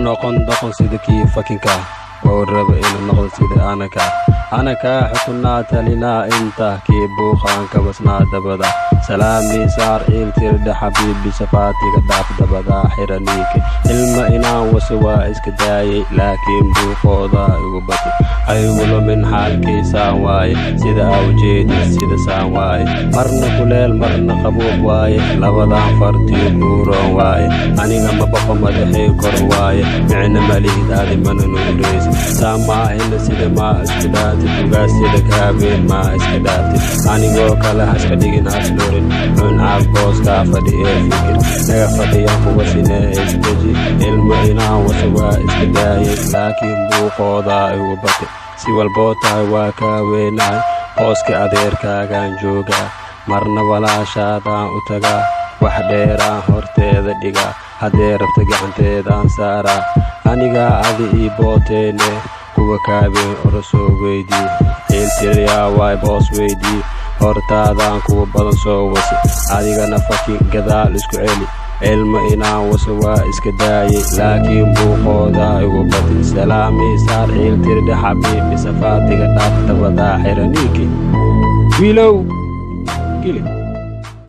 noqon sida kii fakinka oo raba inuu noqdo sida anaka xukunaa talinaa inta kii buuqaan ka basnaa dabada salaami saar iltirda xabiibi safaatiga dhaaf dabada xiraniike ilma inaan wasi waa iska daayay laakiin buuqooda igu batay ayugulo min xaalkiisaan waaye sida awjeedi sida saan waaye marna kuleel marna qabuub waaye labadan fartiyo buuroon waaye aniga mabaqo madaxay kor waaye micna malihid aadi mana nuureysa saa maahina sida maa isku dhaatid ugaas sida kaabeen maa iska dhaatid anigoo kale haska dhigin haslurin cun caab booskaa fadhi ee fikir naga fadhiyan kuwa sinee isdeji ilma inaan wasa waa iska daayay laakiin buuqooda igu batay si walboo tahay waa kaa weynahay hooska adeerkaagaan joogaa marna walaashaadaan u tagaa wax dheeraan horteeda dhigaa haddee rabta gacanteedaan saaraa anigaa adi ii booteene kuwa kaabeen orasoo weydii ciiltiriyaa waay boos weydii hortaadaan kuwa badan soo wasi adigana fakin gadaal isku celi ilma inaan wasa waa iska daayay laakiin buuqooda igu batay salaami saar ciiltirda xabiibi safaatiga dhaaf dabadaa xiraniiki wiilow gili